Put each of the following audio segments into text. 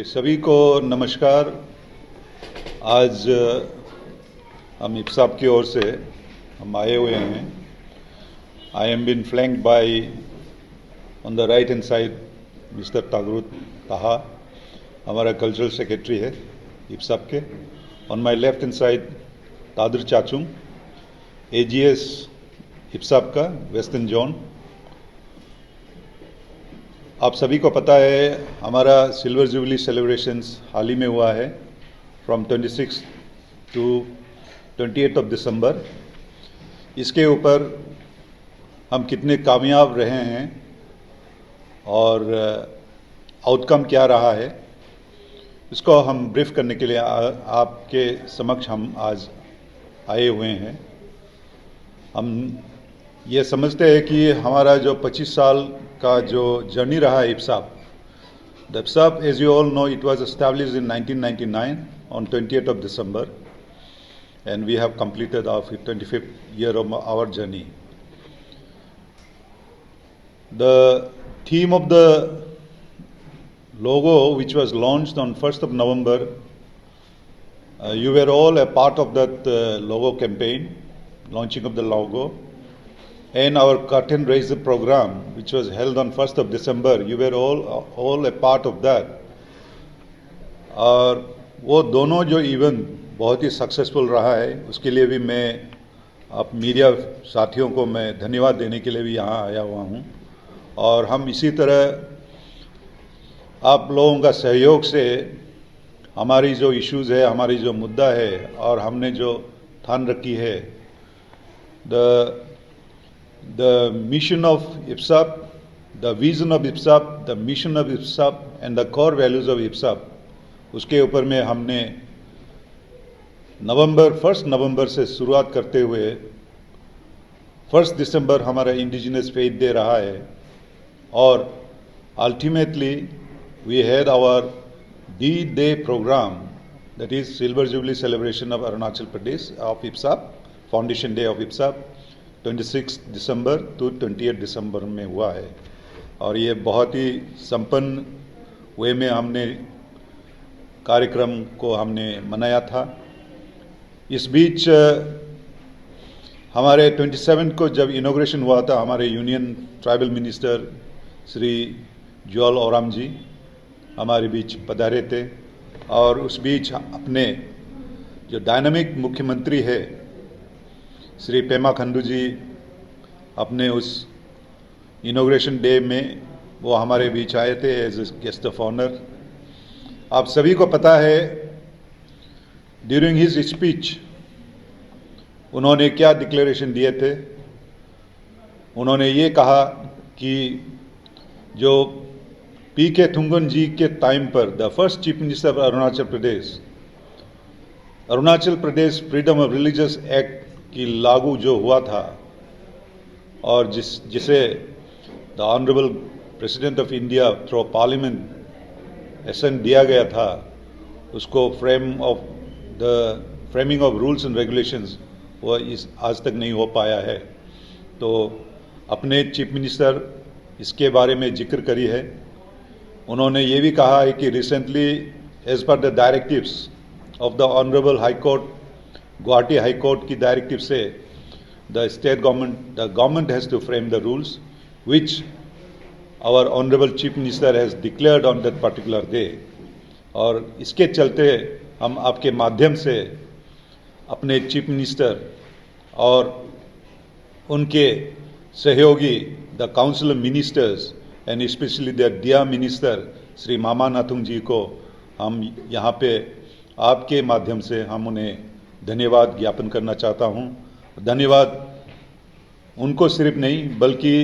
सभी को नमस्कार। आज हम इप्साप की ओर से हम आए हुए हैं। I am been flanked by on the right hand side mister Tagrut Taha, हमारा कल्चरल सेक्रेटरी है इप्साप के। On my left hand side Tadar Chachung, AGS इप्साप का वेस्टर्न जोन। आप सभी को पता है हमारा सिल्वर जुबली सेलिब्रेशंस हाल ही में हुआ है फ्रॉम 26 टू 28 ऑफ दिसंबर। इसके ऊपर हम कितने कामयाब रहे हैं और आउटकम क्या रहा है, इसको हम ब्रीफ करने के लिए आपके समक्ष हम आज आए हुए हैं। हम ये समझते हैं कि हमारा जो 25 साल का जो जर्नी रहा है इप्साप, द इप्साप as you all know it was established in 1999 on 28th of December, and we have completed our 25th year of our journey. The theme of the logo, which was launched on 1st of November, you were all a part of that logo campaign, launching of the logo. And our curtain raiser program, which was held on 1st of December, you were all a part of that. और वो दोनों जो event बहुत ही successful रहा है, उसके लिए भी मैं आप मीडिया साथियों को मैं धन्यवाद देने के लिए भी यहाँ आया हुआ हूँ। और हम इसी तरह आप लोगों का सहयोग से हमारी जो इश्यूज़ है, हमारी जो मुद्दा है और हमने जो ठान रखी है, the mission of IPSAP, the vision of IPSAP, the mission of IPSAP and the core values of IPSAP, उसके ऊपर में हमने 1 नवंबर से शुरुआत करते हुए 1 दिसंबर हमारा इंडिजिनस फेथ डे रहा है। और ultimately we had our D-Day program, that is silver jubilee celebration of Arunachal Pradesh of IPSAP, foundation day of IPSAP 26 दिसंबर टू 28 दिसंबर में हुआ है। और ये बहुत ही संपन्न वे में हमने कार्यक्रम को हमने मनाया था। इस बीच हमारे 27 को जब इनॉग्रेशन हुआ था, हमारे union tribal minister Shri Jual Oram ji हमारे बीच पधारे थे। और उस बीच अपने जो डायनामिक मुख्यमंत्री है श्री पेमा खंडू जी अपने उस इनॉग्रेशन डे में वो हमारे बीच आए थे as a guest of honour. आप सभी को पता है ड्यूरिंग हिज स्पीच उन्होंने क्या डिक्लेरेशन दिए थे। उन्होंने ये कहा कि जो पीके थुंगन जी के टाइम पर the first chief minister of Arunachal Pradesh freedom of religious act की लागू जो हुआ था और जिसे the honourable president of India through parliament assent दिया गया था, उसको framing of rules and regulations वो आज तक नहीं हो पाया है। तो अपने चीफ मिनिस्टर इसके बारे में जिक्र करी है। उन्होंने ये भी कहा है कि recently as per the directives of the honourable high court, Guwahati high court की डायरेक्टिव से the government has to frame the rules which our honourable chief minister has declared on that particular day. और इसके चलते हम आपके माध्यम से अपने चीफ मिनिस्टर और उनके सहयोगी the council of ministers and specially the डिया मिनिस्टर श्री मामा नाथुंग जी को हम यहाँ पे आपके माध्यम से हम उन्हें धन्यवाद ज्ञापन करना चाहता हूँ। धन्यवाद उनको सिर्फ नहीं बल्कि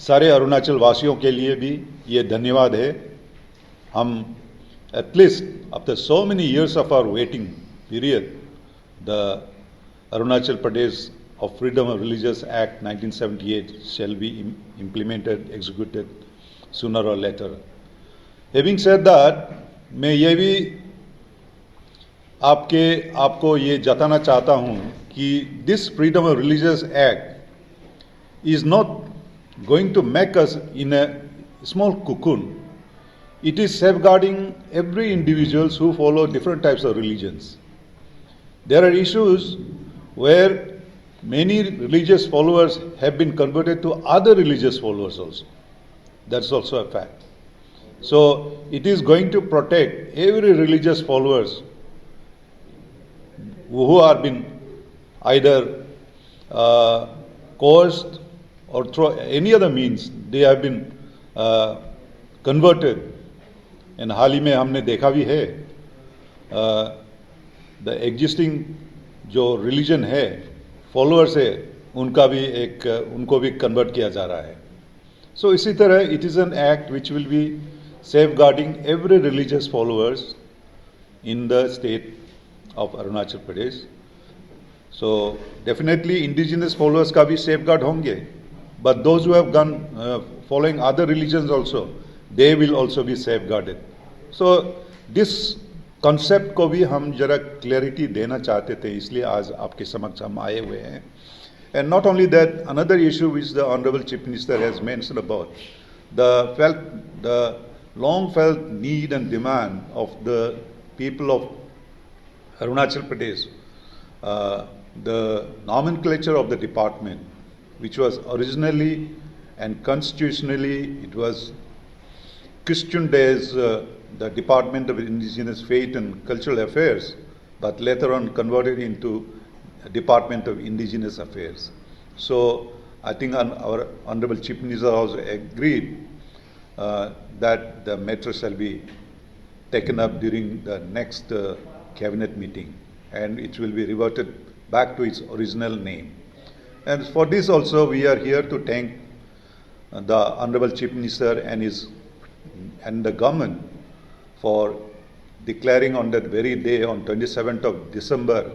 सारे अरुणाचल वासियों के लिए भी ये धन्यवाद है। हम at least after so many years of our waiting period the Arunachal Pradesh of freedom of religious act 1978 shall be implemented, executed sooner or later. Having said that, मैं ये भी आपको ये जताना चाहता हूँ कि this freedom of religious act is not going to make us in a small cocoon it is safeguarding every individuals who follow different types of religions. There are issues where many religious followers have been converted to other religious followers also. That's also a fact. So it is going to protect every religious followers who are been either coerced or through any other means they have been converted. And हाल ही में हमने देखा भी है the existing जो religion है followers है उनका भी उनको भी कन्वर्ट किया जा रहा है. सो इसी तरह it is an act which will be safeguarding every religious followers in the state of Arunachal Pradesh. So definitely indigenous followers का भी safeguard होंगे, but those who have gone following other religions also, they will also be safeguarded. So this concept को भी हम जरा clarity देना चाहते थे, इसलिए आज आपके समक्ष हम आए हुए हैं. And not only that, another issue which the Honorable Chief Minister has mentioned about the long felt need and demand of the people of Arunachal Pradesh, the nomenclature of the department, which was originally and constitutionally it was christened as the Department of Indigenous Faith and Cultural Affairs, but later on converted into Department of Indigenous Affairs. So I think our Honorable Chief Minister also agreed that the matter shall be taken up during the next cabinet meeting and it will be reverted back to its original name. And for this also we are here to thank the Honorable Chief Minister and the government for declaring on that very day, on 27th of December,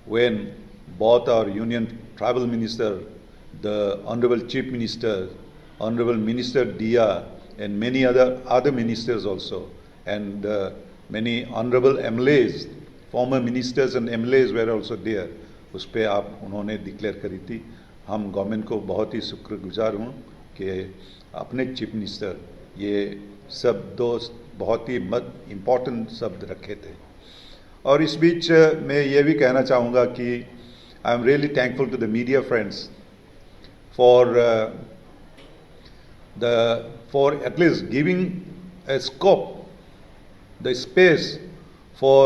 when both our Union Tribal Minister, the Honorable Chief Minister, Honorable Minister Dia, and many other ministers also, and many Honorable MLAs, former ministers and MLAs were also there. उस पे उन्होंने declare करी थी. हम government को बहुत ही शुक्रगुजार हूँ कि अपने चीफ मिनिस्टर ये सब दो बहुत ही इम्पोर्टेंट शब्द रखे थे. और इस बीच मैं ये भी कहना चाहूँगा कि I am really thankful to the media friends for at least giving a scope, the space for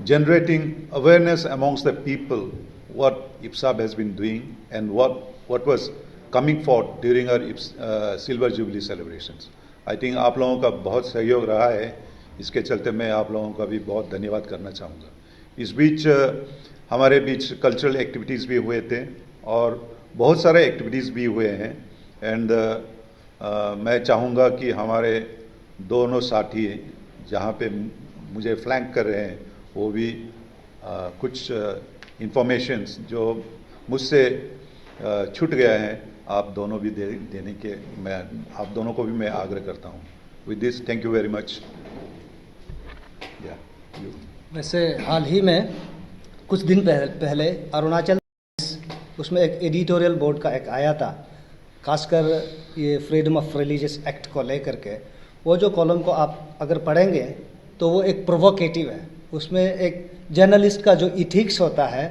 generating awareness amongst the people what IPSAB has been doing and what was coming forth during our Silver Jubilee celebrations. I think आप लोगों का बहुत सहयोग रहा है, इसके चलते मैं आप लोगों का भी बहुत धन्यवाद करना चाहूँगा. इस बीच हमारे बीच कल्चरल एक्टिविटीज़ भी हुए थे और बहुत सारे एक्टिविटीज़ भी हुए हैं. एंड मैं चाहूँगा कि हमारे दोनों साथी जहाँ पे मुझे फ्लैंक कर रहे हैं वो भी कुछ इंफॉर्मेशंस जो मुझसे छूट गया है आप दोनों भी देने के मैं आप दोनों को भी मैं आग्रह करता हूँ. With this thank you very much. वैसे हाल ही में कुछ दिन पहले अरुणाचल उसमें एक एडिटोरियल बोर्ड का एक आया था, खासकर ये फ्रीडम ऑफ रिलीजियस एक्ट को लेकर के. वो जो कॉलम को आप अगर पढ़ेंगे तो वो एक प्रोवोकेटिव है. उसमें एक जर्नलिस्ट का जो इथिक्स होता है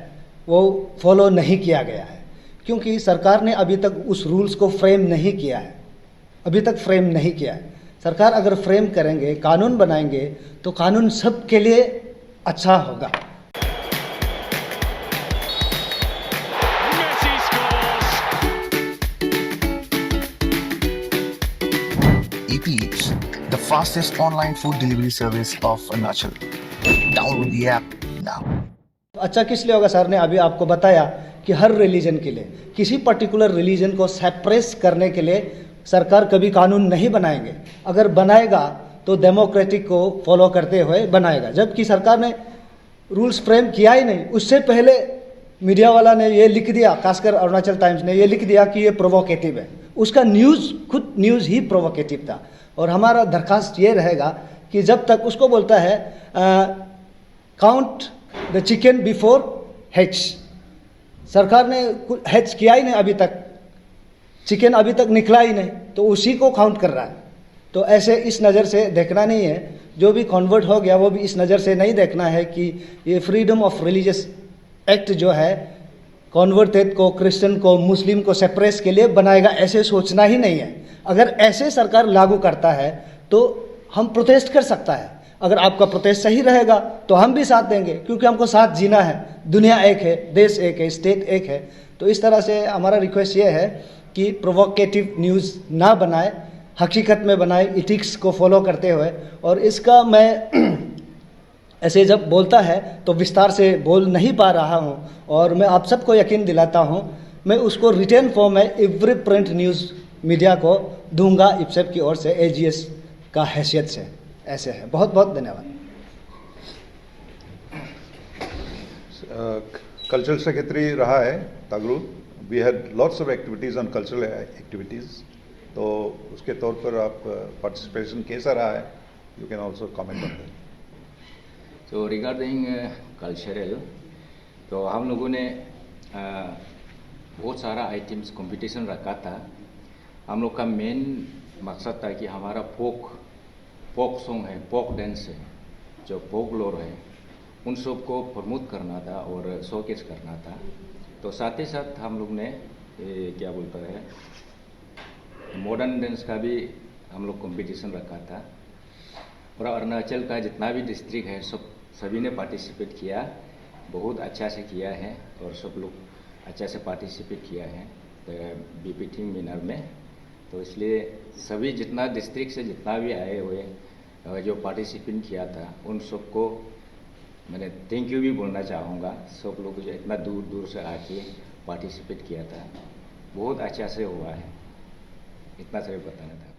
वो फॉलो नहीं किया गया है, क्योंकि सरकार ने अभी तक उस रूल्स को फ्रेम नहीं किया है. अभी तक फ्रेम नहीं किया है. सरकार अगर फ्रेम करेंगे, कानून बनाएंगे तो कानून सब के लिए अच्छा होगा. Eats, the fastest online food delivery service of Arunachal. Download the app now. अच्छा किस लिए होगा? सर ने अभी आपको बताया कि हर रिलीजन के लिए, किसी पर्टिकुलर रिलीजन को सेपरेट करने के लिए सरकार कभी कानून नहीं बनाएंगे. अगर बनाएगा तो डेमोक्रेटिक को फॉलो करते हुए बनाएगा, जबकि सरकार ने रूल्स फ्रेम किया ही नहीं. उससे पहले मीडिया वाला ने ये लिख दिया, खासकर अरुणाचल टाइम्स ने ये लिख दिया कि ये प्रोवोकेटिव है. उसका खुद न्यूज़ ही प्रोवोकेटिव था. और हमारा दरखास्त ये रहेगा कि जब तक उसको बोलता है count the chicken before hatch, सरकार ने हैच किया ही नहीं अभी तक, चिकन अभी तक निकला ही नहीं, तो उसी को काउंट कर रहा है. तो ऐसे इस नज़र से देखना नहीं है, जो भी कन्वर्ट हो गया वो भी इस नज़र से नहीं देखना है कि ये फ्रीडम ऑफ रिलीजियस एक्ट जो है कन्वर्टेड को, क्रिश्चियन को, मुस्लिम को सेपरेट के लिए बनाएगा, ऐसे सोचना ही नहीं है। अगर ऐसे सरकार लागू करता है तो हम प्रोटेस्ट कर सकता है। अगर आपका प्रोटेस्ट सही रहेगा तो हम भी साथ देंगे, क्योंकि हमको साथ जीना है। दुनिया एक है, देश एक है, स्टेट एक है। तो इस तरह से हमारा रिक्वेस्ट ये है कि प्रोवोकेटिव न्यूज़ ना बनाए, हकीकत में बनाए, इथिक्स को फॉलो करते हुए। और इसका मैं ऐसे जब बोलता है तो विस्तार से बोल नहीं पा रहा हूँ, और मैं आप सबको यकीन दिलाता हूँ मैं उसको रिटर्न फॉर्म में एवरी प्रिंट न्यूज़ मीडिया को दूंगा इप्सेप की ओर से, एजीएस का हैसियत से। ऐसे है। बहुत बहुत धन्यवाद। कल्चरल सेक्रेटरी रहा है Tagru. We had lots of activities on cultural activities, तो उसके तौर पर आप पार्टिसिपेशन कैसा रहा है, you can also comment on that. तो रिगार्डिंग कल्चरल, तो हम लोगों ने बहुत सारा आइटम्स कंपटीशन रखा था। हम लोग का मेन मकसद था कि हमारा फोक सॉन्ग है, फोक डांस है, जो फोक लोर है, उन सब को प्रमोट करना था और शोकेस करना था। तो साथ ही साथ हम लोग ने क्या बोलता है, मॉडर्न डांस का भी हम लोग कंपटीशन रखा था। और अरुणाचल का जितना भी डिस्ट्रिक्ट है सभी ने पार्टिसिपेट किया, बहुत अच्छा से किया है, और सब लोग अच्छा से पार्टिसिपेट किया है बीपीटिंग विनर में। तो इसलिए सभी जितना डिस्ट्रिक्ट से जितना भी आए हुए जो पार्टिसिपेट किया था उन सबको मैंने थैंक यू भी बोलना चाहूँगा। सब लोग जो इतना दूर दूर से आके पार्टिसिपेट किया था, बहुत अच्छा से हुआ है। इतना से बताना था।